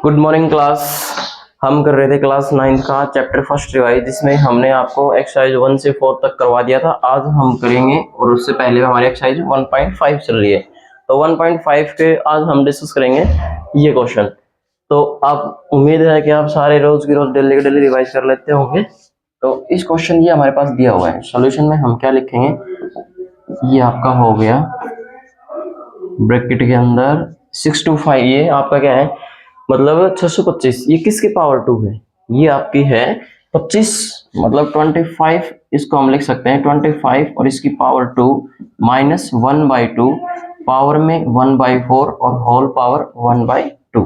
Good morning class. हम कर रहे थे क्लास 9 का चैप्टर फर्स्ट रिवाइज, जिसमें हमने आपको एक्सरसाइज 1 से 4 तक करवा दिया था। आज हम करेंगे और उससे पहले हमारी एक्सरसाइज 1.5 चल रही है, तो 1.5 के आज हम डिस्कस करेंगे ये क्वेश्चन। तो आप उम्मीद है कि आप सारे रोज की रोज डेली डेली रिवाइज कर लेते होंगे। तो इस क्वेश्चन ये हमारे पास दिया हुआ है, सॉल्यूशन में हम क्या लिखेंगे, ये आपका हो गया ब्रैकेट के अंदर 6 to 5, ये आपका क्या है मतलब 625, ये किसकी पावर 2 है, ये आपकी है 25 मतलब 25, इसको हम लिख सकते हैं 25 और इसकी पावर 2 माइनस 1/2 पावर में 1/4 और होल पावर 1/2।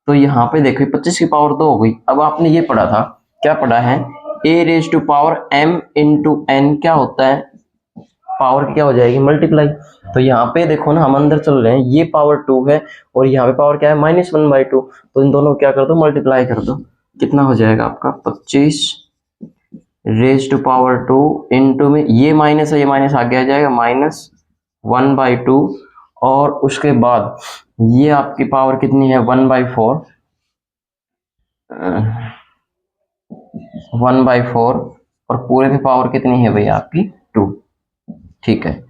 तो यहाँ पे देखो 25 की पावर 2 हो गई। अब आपने ये पढ़ा था, क्या पढ़ा है, a raise to power m into n क्या होता है, पावर क्या हो जाएगी मल्टीप्लाई। तो यहाँ पे देखो ना, हम अंदर चल रहे हैं, ये पावर 2 है और यहाँ पे पावर क्या है -1/2, तो इन दोनों को क्या कर दो मल्टीप्लाई कर दो। कितना हो जाएगा आपका 25 रेज टू पावर 2 इंटू में ये माइनस है, ये माइनस आगे आ जाएगा -1/2 और उसके बाद ये आपकी पावर कितनी है 1/4 और पूरे की पावर कितनी है भैया आपकी 2। ठीक है,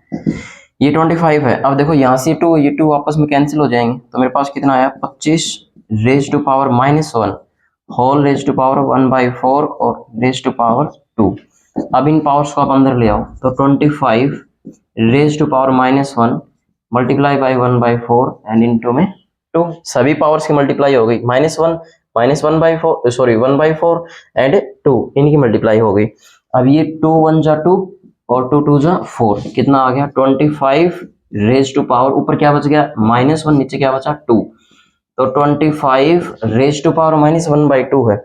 ये 25 है। अब देखो यहाँ से 2 ये 2 आपस में कैंसिल हो जाएंगे, तो मेरे पास कितना आया 25 raise to power -1 whole raise to power 1/4 और रेज टू पावर 2। अब इन पावर्स को आप अंदर ले आओ, तो 25 raise to power -1 multiply by 1/4 and into में 2, सभी पावर्स की मल्टीप्लाई हो गई, -1/4 सॉरी 1/4 एंड 2 इनकी मल्टीप्लाई हो गई। अब ये 2 1 जा 2 और 2 2 जा 4, कितना आ गया 25 रेज टू पावर, ऊपर क्या बच गया -1, नीचे क्या बचा 2, तो 25 रेज टू पावर -1/2 है।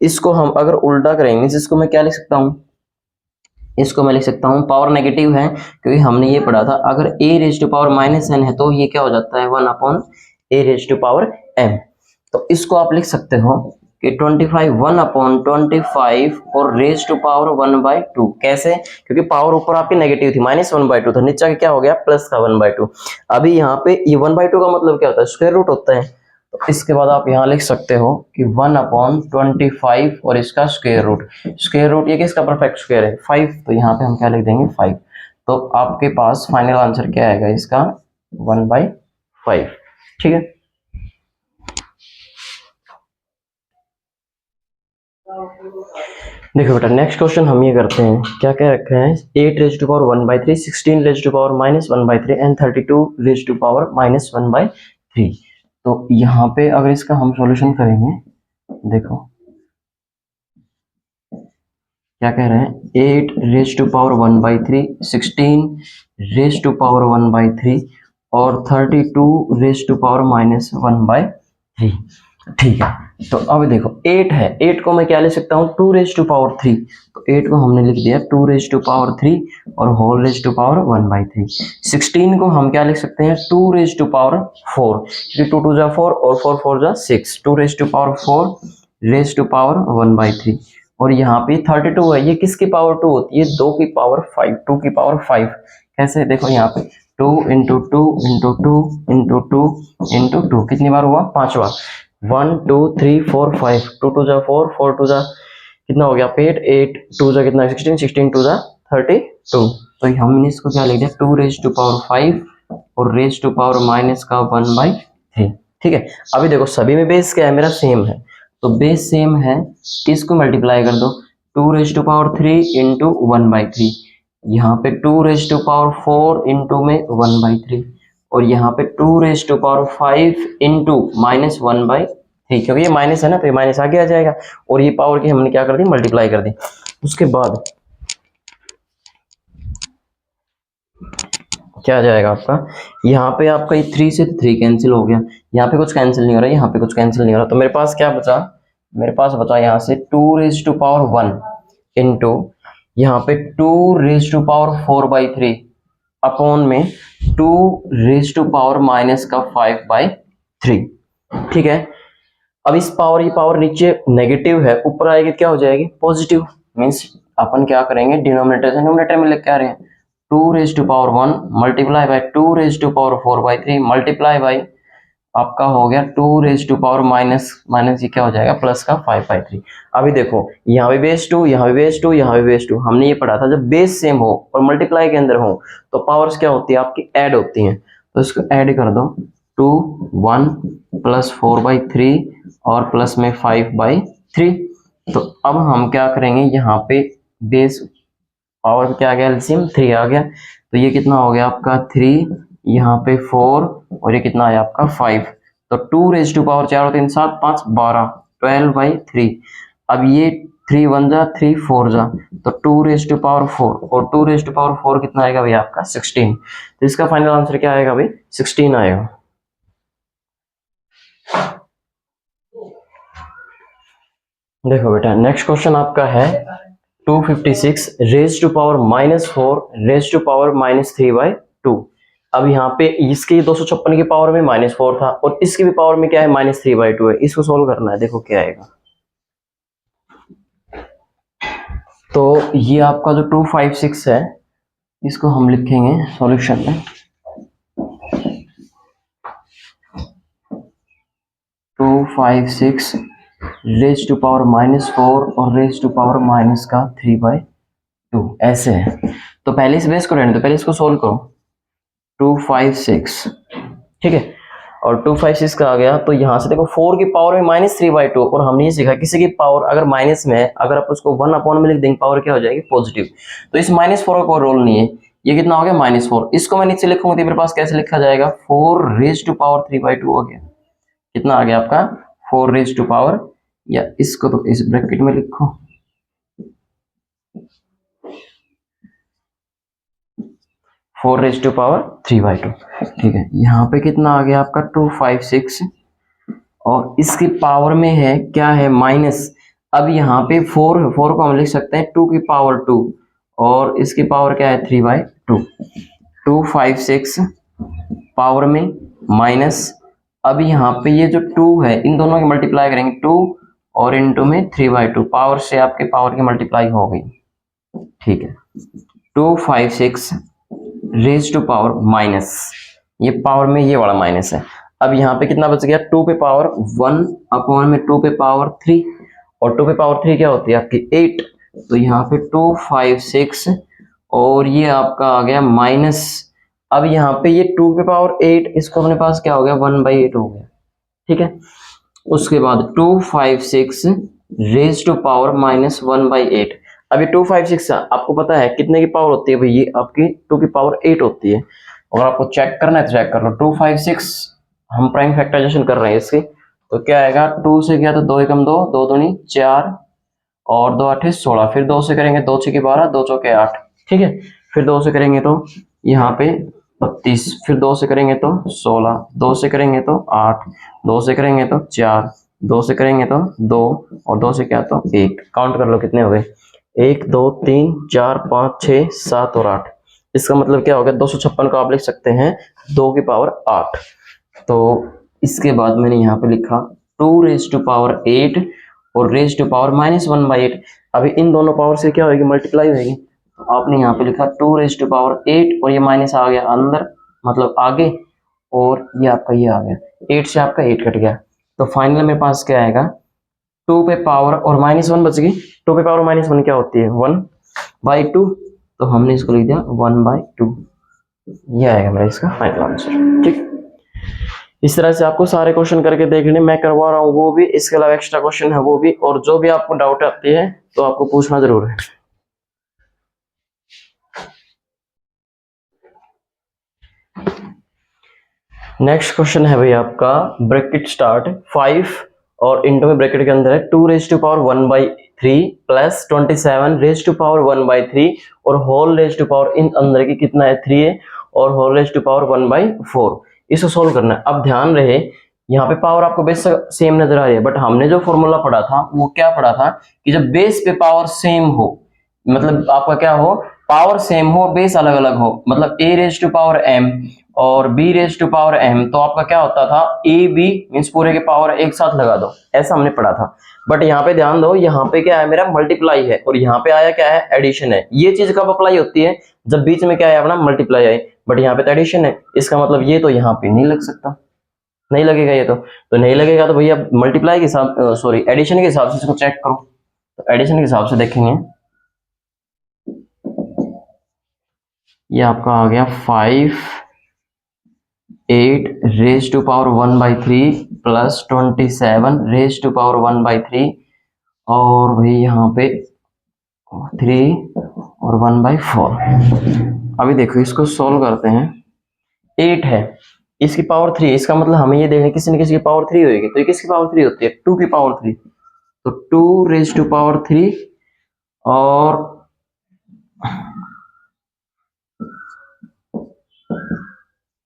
इसको हम अगर उल्टा करेंगे, इसको मैं क्या लिख सकता हूँ, इसको मैं लिख सकता हूँ पावर नेगेटिव है, क्योंकि हमने ये पढ़ा था अगर a raise to power -n है तो ये क्या हो जाता है 1/a raise to power m। तो इसको आप लिख सकते हो कि 25 1/25 और रेज टू पावर 1/2। कैसे, क्योंकि पावर ऊपर आपकी नेगेटिव थी -1/2 था, नीचे क्या हो गया प्लस का 1/2। अभी यहाँ पे ये 1/2 का मतलब क्या होता है, स्क्वायर रूट होता है। तो इसके बाद आप यहाँ लिख सकते हो कि 1/25 और इसका स्क्वायर रूट ये किसका परफेक्ट स्क्वायर है 5, तो यहाँ पे हम क्या लिख देंगे 5। तो आपके पास फाइनल आंसर क्या आएगा इसका 1/5। ठीक है, देखो बेटा नेक्स्ट क्वेश्चन हम ये करते हैं, क्या क्या रखा है 8 raise to power 1/3 16 raise to power -1/3 and 32 raise to power -1/3। तो यहाँ पे अगर इसका हम सॉल्यूशन करेंगे, देखो क्या कह रहे हैं 8 raise to power 1/3 16 raise to power 1/3 और 32 रेज टू पावर -1/3। ठीक है, तो अब देखो 8 है, 8 को मैं क्या ले सकता हूँ 2 रेज टू पावर 3, तो 8 को हमने लिख दिया 2 रेज टू पावर 3 और होल रेज टू पावर 1/3। 16 को हम क्या लिख सकते हैं 2 रेज टू पावर 4, क्योंकि 2 2 जा 4 और 4 4 जा 6, 2 raise to power 4 raise to power 1/3। और यहाँ पे 32 है, ये किसकी पावर 2 होती है 2 की पावर 5, 2 की पावर 5। कैसे, देखो यहाँ पे 2 इंटू 2 इंटू 2 इंटू 2 इंटू 2 कितनी बार हुआ 5 बार, 1 2 3 4 5, 2 2 जा 4 4 2 जा कितना हो गया 8 8 2 जा कितना 16 16 2 जा 32। तो हमने इसको क्या लिख दिया 2 रेज टू पावर 5 और रेज टू पावर माइनस का 1/3। ठीक है, अभी देखो सभी में बेस क्या है मेरा सेम है, तो बेस सेम है, इसको मल्टीप्लाई कर दो 2 रेज टू पावर 3 इंटू 1/3, यहाँ पे 2 रेज टू पावर 4 इंटू में 1/3 और यहाँ पे 2 रेज टू पावर 5 इंटू -1/3, क्योंकि ये माइनस है ना तो ये माइनस आगे आ जाएगा और ये पावर की हमने क्या कर दी मल्टीप्लाई कर दी। उसके बाद क्या आ जाएगा आपका, यहाँ पे आपका ये 3 से 3 कैंसिल हो गया, यहाँ पे कुछ कैंसिल नहीं हो रहा है, यहाँ पे कुछ कैंसिल नहीं हो रहा, तो मेरे पास क्या बचा, मेरे पास बचा यहाँ से 2 रेज टू पावर 1 इंटू यहाँ पे 2 रेज टू पावर 4/3 अपॉन में 2 रेज टू पावर माइनस का 5/3। ठीक है, अब इस पावर, ये पावर नीचे नेगेटिव है, ऊपर आएगी क्या हो जाएगी पॉजिटिव, मीन्स अपन क्या करेंगे डिनोमिनेटर से न्यूमरेटर में लेके आ रहे हैं 2 raise to power 1 multiply by 2 raise to power 4/3 multiply by आपका हो गया 2 माइनस माइनस, ये क्या हो जाएगा प्लस का 5/3। अभी देखो यहाँ भी बेस 2, यहाँ भी बेस 2, यहाँ भी बेस 2। हमने ये पढ़ा था जब बेस सेम हो और मल्टीप्लाई के अंदर हो तो पावर्स क्या होती है आपकी, ऐड होती हैं। तो इसको ऐड कर दो, 2 1 प्लस 4/3 और प्लस में 5/3। तो अब हम क्या करेंगे, यहाँ पे बेस पावर पे क्या आ गया, एलसीएम 3 आ गया। तो ये कितना हो गया आपका 3, यहाँ पे 4 और ये कितना आया आपका 5। तो 2 4 और 3 7 5 12, 12/3। अब ये 3 1 जा 3 4 जा, तो 2 4 और 2 4 कितना आएगा भैया आपका 16। तो इसका फाइनल आंसर क्या आएगा भाई, 16 आएगा। देखो बेटा नेक्स्ट क्वेश्चन आपका है 256 raise to power -4 raise to power -3/2। अब यहाँ पे इसकी 256 की पावर में -4 था और इसकी भी पावर में क्या है -3/2 है। इसको सोल्व करना है, देखो क्या आएगा। तो ये आपका जो 256 है इसको हम लिखेंगे सॉल्यूशन में 256 रेज टू पावर -4 और रेज टू पावर -3/2 ऐसे है। तो पहले इस बेस को रहने दो, पहले इसको सोल्व करो। 256 ठीक है, और 256 का आ गया। तो यहाँ से देखो 4 की पावर में -3/2, और हमने ये सीखा किसी की पावर अगर माइनस में है, अगर आप उसको 1 में लिख देंगे पावर क्या हो जाएगी पॉजिटिव। तो इस -4 का कोई रोल नहीं है। ये कितना हो गया -4, इसको मैं नीचे लिखूंगा तो मेरे पास कैसे लिखा जाएगा 4 रेज टू पावर 3/2 हो गया। कितना आ गया आपका 4 रेज टू पावर, या इसको तो इस ब्रैकेट में लिखो 4 रेज टू पावर 3/2। ठीक है, यहाँ पे कितना आ गया आपका 256 और इसकी पावर में है क्या है माइनस। अब यहाँ पे 4 को हम लिख सकते हैं 2 की पावर 2 और इसकी पावर क्या है 3/2। 256 पावर में माइनस, अब यहाँ पे ये जो 2 है इन दोनों की मल्टीप्लाई करेंगे 2 और इनटू में 3/2, पावर से आपके पावर की मल्टीप्लाई हो गई। ठीक है, 256 रेज टू पावर माइनस, ये पावर में ये वाला माइनस है। अब यहाँ पे कितना बच गया 2 पे पावर 1 अपॉन में 2 पे पावर 3, और 2 पे पावर 3 क्या होती है आपकी 8। तो यहाँ पे 256 और ये आपका आ गया माइनस। अब यहाँ पे ये 2 पे पावर 8, इसको अपने पास क्या हो गया 1/8 हो गया। ठीक है, उसके बाद 256 रेज टू पावर -1/8। अभी 256 आपको पता है कितने की पावर होती है भाई, ये आपकी 2 की पावर 8 होती है। और आपको चेक करना है तो चेक कर लो। 256 हम प्राइम फैक्टराइजेशन कर रहे हैं इसकी, तो क्या आएगा 2 से गया तो 2 एकम 2, 2 दूनी 4 और 2 8 16, फिर 2 से करेंगे 2 6 12, 2 चौके 8। ठीक है, फिर 2 से करेंगे तो यहाँ पे 32, फिर 2 से करेंगे तो 16, 2 से करेंगे तो 8, 2 से करेंगे तो 4, 2 से करेंगे तो 2 और 2 से क्या तो 1। काउंट कर लो कितने हो गए 1 2 3 4 5 6 7 और 8। इसका मतलब क्या हो गया 256 को आप लिख सकते हैं 2 की पावर 8। तो इसके बाद मैंने यहाँ पे लिखा 2 रेज टू पावर 8 और रेज टू पावर -1/8। अभी इन दोनों पावर से क्या होगी मल्टीप्लाई होगी। तो आपने यहाँ पे लिखा 2 रेज टू पावर 8 और ये माइनस आ गया अंदर मतलब आगे, और ये आपका ये आ गया 8 से आपका 8 कट गया। तो फाइनल मेरे पास क्या आएगा 2 पे पावर और -1 बच गई। 2 पे पावर -1 क्या होती है 1/2, तो हमने इसको लिख दिया 1/2। ये आएगा मेरा इसका फाइनल आंसर। ठीक, इस तरह से आपको सारे क्वेश्चन करके देखने मैं करवा रहा हूँ वो भी, इसके अलावा एक्स्ट्रा क्वेश्चन है वो भी, और जो भी आपको डाउट आती है तो आपको पूछना जरूर है। नेक्स्ट क्वेश्चन है भाई आपका ब्रैकेट स्टार्ट 5 और इंटू में ब्रैकेट के अंदर है 2 raise to power 1/3 plus 27 raise to power 1/3 और होल रेज टू पावर इन अंदर की कितना है 3 है और होल रेज टू पावर 1/4। इसको सोल्व करना है। अब ध्यान रहे यहाँ पे पावर आपको बेस सेम नजर आ रही है, बट हमने जो फॉर्मूला पढ़ा था वो क्या पढ़ा था कि जब बेस पे पावर सेम हो, मतलब आपका क्या हो पावर सेम हो बेस अलग अलग हो, मतलब a raise to power m और b raise to power m, तो आपका क्या होता था a b मींस पूरे के पावर एक साथ लगा दो, ऐसा हमने पढ़ा था। बट यहाँ पे ध्यान दो यहाँ पे क्या है मेरा मल्टीप्लाई है और यहाँ पे आया क्या है एडिशन है। ये चीज कब अप्लाई होती है जब बीच में क्या है अपना मल्टीप्लाई है, बट यहाँ पे तो एडिशन है, इसका मतलब ये तो यहाँ पे नहीं लग सकता। नहीं लगेगा ये तो नहीं लगेगा तो भैया मल्टीप्लाई के हिसाब सॉरी एडिशन के हिसाब से इसको चेक करो। तो एडिशन के हिसाब से देखेंगे, ये आपका आ गया 5 8 raise to power 1/3 plus 27 raise to power 1/3 और भाई यहाँ पे 3 और 1/4। अभी देखो इसको सोल्व करते हैं। 8 है, इसकी पावर 3, इसका मतलब हमें ये देखना किसी न किसी की पावर 3 होगी, तो ये किसकी पावर 3 होती है? 2 की पावर 3, तो 2 रेज टू पावर 3 और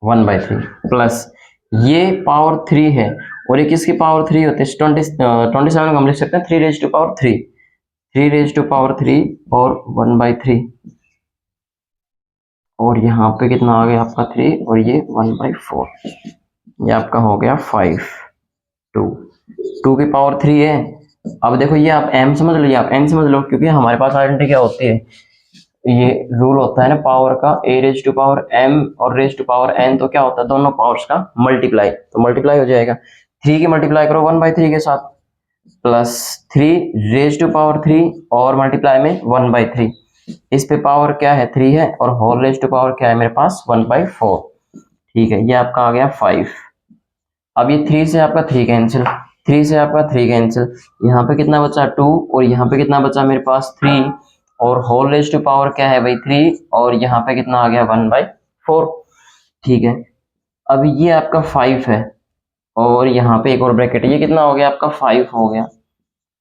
1/3 प्लस ये पावर 3 है और ये किसकी पावर 3 होती है? 27 को हम लिख सकते हैं 3 raise to power 3, 3 raise to power 3 और 1/3 और यहाँ पे कितना आ गया आपका 3 और ये 1/4, ये आपका हो गया 5 2 की पावर 3 है। अब देखो ये आप m समझ लो, आप n समझ लो, क्योंकि हमारे पास आइडेंटिटी क्या होती है, ये रूल होता है ना पावर का, a raise to power m और रेज टू पावर n, तो क्या होता है दोनों पावर्स का मल्टीप्लाई, तो मल्टीप्लाई हो जाएगा। 3 की मल्टीप्लाई करो 1/3 के साथ प्लस 3 रेज टू पावर 3 और मल्टीप्लाई में 1/3, इस पे पावर क्या है 3 है और होल रेज टू पावर क्या है मेरे पास 1/4। ठीक है, ये आपका आ गया 5। अब ये 3 से आपका 3 कैंसिल, 3 से आपका 3 कैंसिल, यहाँ पे कितना बचा 2 और यहाँ पे कितना बचा मेरे पास 3 और होल रेज टू पावर क्या है भाई 3 और यहाँ पे कितना आ गया 1/4। ठीक है, अब ये आपका 5 है और यहाँ पे एक और ब्रैकेट है, ये कितना हो गया आपका 5 हो गया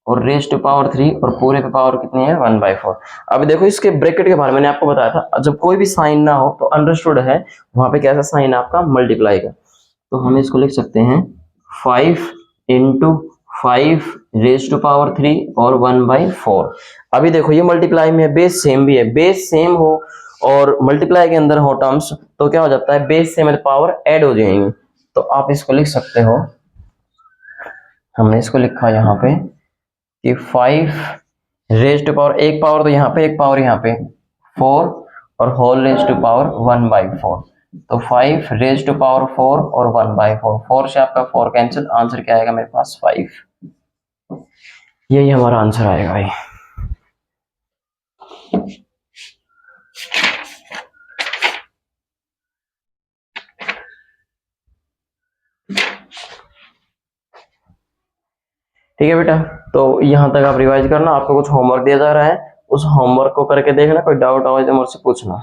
और रेज टू पावर 3 और पूरे पे पावर कितनी है 1/4। अब देखो इसके ब्रैकेट के बारे में मैंने आपको बताया था, जब कोई भी साइन ना हो तो अंडरस्टूड है वहां पे कैसा साइन आपका मल्टीप्लाई का, तो हम इसको लिख सकते हैं 5 इंटू 5 रेज टू पावर 3 और 1/4। अभी देखो ये मल्टीप्लाई में बेस सेम भी है, बेस सेम हो और मल्टीप्लाई के अंदर हो टर्म्स तो क्या हो जाता है बेस सेम है तो पावर ऐड हो जाएंगे, तो आप इसको लिख सकते हो, हमने इसको लिखा यहाँ पे कि 5 रेज टू पावर, एक पावर तो यहाँ पे एक पावर यहाँ पे 4 और होल रेज टू पावर 1/4, तो 5 रेज टू पावर 4 और 1/4, 4 से आपका 4 कैंसिल, आंसर क्या आएगा मेरे पास 5, यही हमारा आंसर आएगा भाई। ठीक है बेटा, तो यहाँ तक आप रिवाइज करना, आपको कुछ होमवर्क दिया जा रहा है, उस होमवर्क को करके देखना, कोई डाउट हो तो मुझसे पूछना।